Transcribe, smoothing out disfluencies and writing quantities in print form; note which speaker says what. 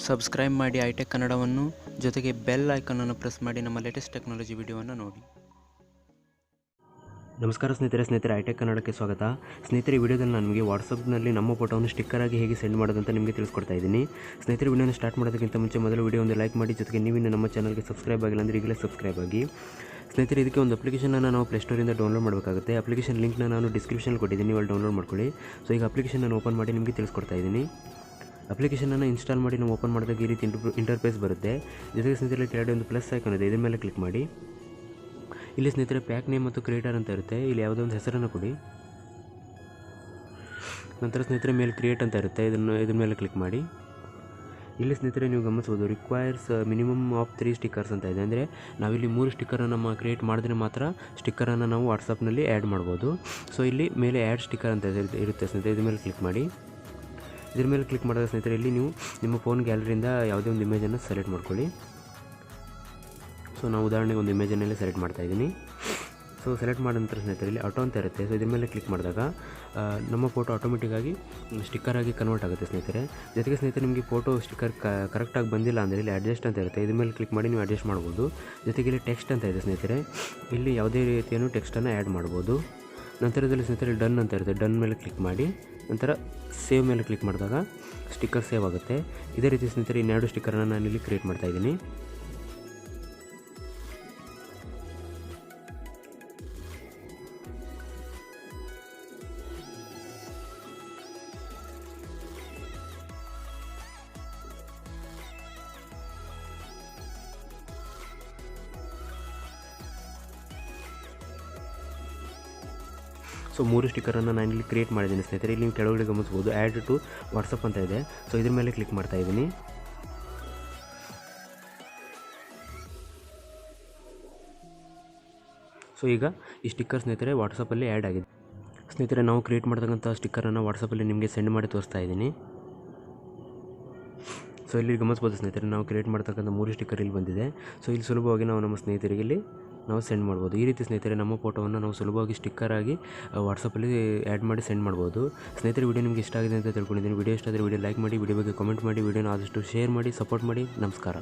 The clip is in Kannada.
Speaker 1: ಸಬ್ಸ್ಕ್ರೈಬ್ ಮಾಡಿ ಐಟೆಕ್ ಕನ್ನಡವನ್ನು, ಜೊತೆಗೆ ಬೆಲ್ ಐಕಾನನ್ನು ಪ್ರೆಸ್ ಮಾಡಿ ನಮ್ಮ ಲೇಟೆಸ್ಟ್ ಟೆಕ್ನಾಲಜಿ ವಿಡಿಯೋವನ್ನು ನೋಡಿ.
Speaker 2: ನಮಸ್ಕಾರ ಸ್ನೇಹಿತರೆ ಐಟೆಕ್ ಕನ್ನಡಕ್ಕೆ ಸ್ವಾಗತ. ಸ್ನೇಹಿತರೆ, ಈ ವಿಡಿಯೋದಲ್ಲಿ ನಾನು ನಿಮಗೆ ವಾಟ್ಸಪ್ನಲ್ಲಿ ನಮ್ಮ ಫೋಟೋವನ್ನು ಸ್ಟಿಕ್ಕರ್ ಆಗಿ ಹೇಗೆ ಸೆಂಡ್ ಮಾಡೋದಂತ ನಿಮಗೆ ತಿಳಿಸ್ಕೊಡ್ತಾ ಇದ್ದೀನಿ. ಸ್ನೇಹಿತರೆ, ವಿಡಿಯೋನ ಸ್ಟಾರ್ಟ್ ಮಾಡೋದಕ್ಕಿಂತ ಮುಂಚೆ ಮೊದಲು ವಿಡಿಯೋ ಒಂದು ಲೈಕ್ ಮಾಡಿ, ಜೊತೆಗೆ ನೀವಿನ್ನು ನಮ್ಮ ಚಾನಲ್ಗೆ ಸಬ್ಸ್ಕ್ರೈಬ್ ಆಗಿಲ್ಲ ಅಂದರೆ ಈಗಲೇ ಸಬ್ಸ್ಕ್ರೈಬ್ ಆಗಿ. ಸ್ನೇಹಿತರೆ, ಇದಕ್ಕೆ ಒಂದು ಅಪ್ಲಿಕೇಶನನ್ನು ನಾವು ಪ್ಲೇಸ್ಟೋರಿಂದ ಡೌನ್ಲೋಡ್ ಮಾಡಬೇಕಾಗುತ್ತೆ. ಅಪ್ಲಿಕೇಶನ್ ಲಿಂಕ್ನ ನಾನು ಡಿಸ್ಕ್ರಿಪ್ಷನಲ್ಲಿ ಕೊಟ್ಟಿದ್ದೀನಿ, ನೀವು ಅಲ್ಲಿ ಡೌನ್ಲೋಡ್ ಮಾಡ್ಕೊಳ್ಳಿ. ಸೊ ಈಗ ಅಪ್ಲಿಕೇಶನನ್ನು ಓಪನ್ ಮಾಡಿ ನಿಮಗೆ ತಿಳಿಸ್ಕೊಡ್ತಾ ಇದ್ದೀನಿ. ಅಪ್ಲಿಕೇಶನನ್ನು ಇನ್ಸ್ಟಾಲ್ ಮಾಡಿ ನಾವು ಓಪನ್ ಮಾಡಿದಾಗ ಈ ರೀತಿ ಇಂಟರ್ಫೇಸ್ ಬರುತ್ತೆ. ಜೊತೆಗೆ ಸ್ನೇಹಿತರೆ, ಕೆಳಗಡೆ ಒಂದು ಪ್ಲಸ್ ಐಕಾನ್ ಇದೆ, ಇದ್ರ ಮೇಲೆ ಕ್ಲಿಕ್ ಮಾಡಿ. ಇಲ್ಲಿ ಸ್ನೇಹಿತರೆ ಪ್ಯಾಕ್ ನೇಮ್ ಮತ್ತು ಕ್ರಿಯೇಟರ್ ಅಂತ ಇರುತ್ತೆ. ಇಲ್ಲಿ ಯಾವುದೋ ಒಂದು ಹೆಸರನ್ನು ಕೊಡಿ. ನಂತರ ಸ್ನೇಹಿತರೆ ಮೇಲೆ ಕ್ರಿಯೇಟ್ ಅಂತ ಇರುತ್ತೆ, ಇದ್ರ ಮೇಲೆ ಕ್ಲಿಕ್ ಮಾಡಿ. ಇಲ್ಲಿ ಸ್ನೇಹಿತರೆ ನೀವು ಗಮನಿಸ್ಬೋದು, ರಿಕ್ವೈರ್ಸ್ ಮಿನಿಮಮ್ ಆಫ್ 3 ಸ್ಟಿಕ್ಕರ್ಸ್ ಅಂತ ಇದೆ. ಅಂದರೆ ನಾವಿಲ್ಲಿ 3 ಸ್ಟಿಕ್ಕರನ್ನು ನಮ್ಮ ಕ್ರಿಯೇಟ್ ಮಾಡಿದ್ರೆ ಮಾತ್ರ ಸ್ಟಿಕ್ಕರನ್ನು ನಾವು ವಾಟ್ಸಪ್ನಲ್ಲಿ ಆ್ಯಡ್ ಮಾಡ್ಬೋದು. ಸೊ ಇಲ್ಲಿ ಮೇಲೆ ಆ್ಯಡ್ ಸ್ಟಿಕ್ಕರ್ ಅಂತ ಇರುತ್ತೆ ಸ್ನೇಹಿತರೆ, ಇದ್ರ ಮೇಲೆ ಕ್ಲಿಕ್ ಮಾಡಿ. ಇದ್ರ ಮೇಲೆ ಕ್ಲಿಕ್ ಮಾಡಿದ ಸ್ನೇಹಿತರೆ, ಇಲ್ಲಿ ನೀವು ನಿಮ್ಮ ಫೋನ್ ಗ್ಯಾಲರಿಯಿಂದ ಯಾವುದೇ ಒಂದು ಇಮೇಜನ್ನು ಸೆಲೆಕ್ಟ್ ಮಾಡ್ಕೊಳ್ಳಿ. ಸೊ ನಾವು ಉದಾಹರಣೆಗೆ ಒಂದು ಇಮೇಜನ್ನೆಲ್ಲ ಸೆಲೆಕ್ಟ್ ಮಾಡ್ತಾಯಿದ್ದೀನಿ. ಸೊ ಸೆಲೆಕ್ಟ್ ಮಾಡಿದ ನಂತರ ಸ್ನೇಹಿತರೆ ಇಲ್ಲಿ ಆಟೋ ಅಂತ ಇರುತ್ತೆ. ಸೊ ಇದ್ರ ಮೇಲೆ ಕ್ಲಿಕ್ ಮಾಡಿದಾಗ ನಮ್ಮ ಫೋಟೋ ಆಟೋಮೆಟಿಕ್ಕಾಗಿ ಸ್ಟಿಕ್ಕರ್ ಆಗಿ ಕನ್ವರ್ಟ್ ಆಗುತ್ತೆ ಸ್ನೇಹಿತರೆ. ಜೊತೆಗೆ ಸ್ನೇಹಿತರೆ, ನಿಮಗೆ ಫೋಟೋ ಸ್ಟಿಕ್ಕರ್ ಕರೆಕ್ಟಾಗಿ ಬಂದಿಲ್ಲ ಅಂದರೆ ಇಲ್ಲಿ ಅಡ್ಜಸ್ಟ್ ಅಂತ ಇರುತ್ತೆ, ಇದ್ರ ಮೇಲೆ ಕ್ಲಿಕ್ ಮಾಡಿ ನೀವು ಅಡ್ಜಸ್ಟ್ ಮಾಡ್ಬೋದು. ಜೊತೆಗೆ ಇಲ್ಲಿ ಟೆಕ್ಸ್ಟ್ ಅಂತ ಇದೆ ಸ್ನೇಹಿತರೆ, ಇಲ್ಲಿ ಯಾವುದೇ ರೀತಿಯನ್ನು ಟೆಕ್ಸ್ಟನ್ನು ಆ್ಯಡ್ ಮಾಡ್ಬೋದು. ನಂತರದಲ್ಲಿ ಸ್ನೇಹಿತರೆ ಡನ್ ಅಂತ ಇರುತ್ತೆ, ಡನ್ ಮೇಲೆ ಕ್ಲಿಕ್ ಮಾಡಿ. ನಂತರ ಸೇವ್ ಮೇಲೆ ಕ್ಲಿಕ್ ಮಾಡಿದಾಗ ಸ್ಟಿಕ್ಕರ್ ಸೇವ್ ಆಗುತ್ತೆ. ಇದೇ ರೀತಿ ಸ್ನೇಹಿತರೆ ಇನ್ನೆರಡು ಸ್ಟಿಕ್ಕರನ್ನು ನಾನಿಲ್ಲಿ ಕ್ರಿಯೇಟ್ ಮಾಡ್ತಾಯಿದ್ದೀನಿ. ಸೊ 3 ಸ್ಟಿಕ್ಕರನ್ನು ನಾನಿಲ್ಲಿ ಕ್ರಿಯೇಟ್ ಮಾಡಿದ್ದೀನಿ ಸ್ನೇಹಿತರೆ. ಇಲ್ಲಿ ನೀವು ಕೆಳಗಡೆ ಗಮನಿಸ್ಬೋದು ಆ್ಯಡ್ ಟು ವಾಟ್ಸಪ್ ಅಂತ ಇದೆ. ಸೊ ಇದ್ರ ಮೇಲೆ ಕ್ಲಿಕ್ ಮಾಡ್ತಾ ಇದ್ದೀನಿ. ಸೊ ಈಗ ಈ ಸ್ಟಿಕ್ಕರ್ ಸ್ನೇಹಿತರೆ ವಾಟ್ಸಪ್ಪಲ್ಲಿ ಆ್ಯಡ್ ಆಗಿದೆ. ಸ್ನೇಹಿತರೆ, ನಾವು ಕ್ರಿಯೇಟ್ ಮಾಡ್ತಕ್ಕಂಥ ಸ್ಟಿಕ್ಕರನ್ನು ವಾಟ್ಸಪ್ಪಲ್ಲಿ ನಿಮಗೆ ಸೆಂಡ್ ಮಾಡಿ ತೋರಿಸ್ತಾ ಇದ್ದೀನಿ. ಸೊ ಇಲ್ಲಿ ಗಮನಿಸ್ಬೋದು ಸ್ನೇಹಿತರೆ, ನಾವು ಕ್ರಿಯೇಟ್ ಮಾಡ್ತಕ್ಕಂಥ 3 ಸ್ಟಿಕ್ಕರ್ ಇಲ್ಲಿ ಬಂದಿದೆ. ಸೊ ಇಲ್ಲಿ ಸುಲಭವಾಗಿ ನಾವು ನಮ್ಮ ಸ್ನೇಹಿತರಿಗೆ ಇಲ್ಲಿ ನಾವು ಸೆಂಡ್ ಮಾಡ್ಬೋದು. ಈ ರೀತಿ ಸ್ನೇಹಿತರೆ ನಮ್ಮ ಫೋಟೋವನ್ನು ನಾವು ಸುಲಭವಾಗಿ ಸ್ಟಿಕ್ಕರ್ ಆಗಿ ವಾಟ್ಸಪ್ಪಲ್ಲಿ ಆ್ಯಡ್ ಮಾಡಿ ಸೆಂಡ್ ಮಾಡ್ಬೋದು. ಸ್ನೇಹಿತರೆ, ವಿಡಿಯೋ ನಿಮಗೆ ಇಷ್ಟ ಆಗಿದೆ ಅಂತ ತಿಳ್ಕೊಂಡಿದ್ದೀನಿ. ವಿಡಿಯೋ ಇಷ್ಟ ಆದರೆ ವಿಡಿಯೋ ಲೈಕ್ ಮಾಡಿ, ವಿಡಿಯೋ ಬಗ್ಗೆ ಕಾಮೆಂಟ್ ಮಾಡಿ, ವಿಡಿಯೋನ ಆದಷ್ಟು ಶೇರ್ ಮಾಡಿ, ಸಪೋರ್ಟ್ ಮಾಡಿ. ನಮಸ್ಕಾರ.